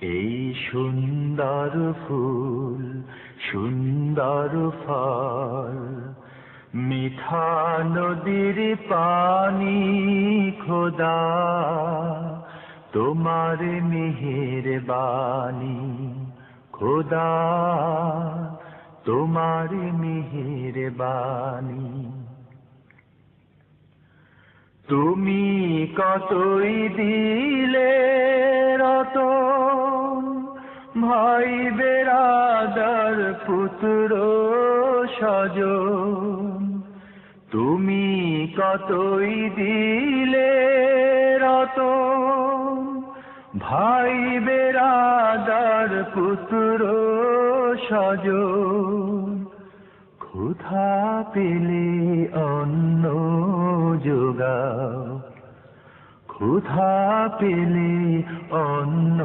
এই সুন্দর ফুল সুন্দর ফল, মিঠা নদীর পানি খোদা, তোমার মেহেরবানি খোদা, তোমার মেহেরবানি। তুমি কতই দিলে রতন, ভাই বেরাদার পুত্র স্বজন। তুমি কতই দিলে রতন, ভাই বেরাদার পুত্র স্বজন। ক্ষুধা পেলে অন্ন যোগাও, ক্ষুধা পেলে অন্ন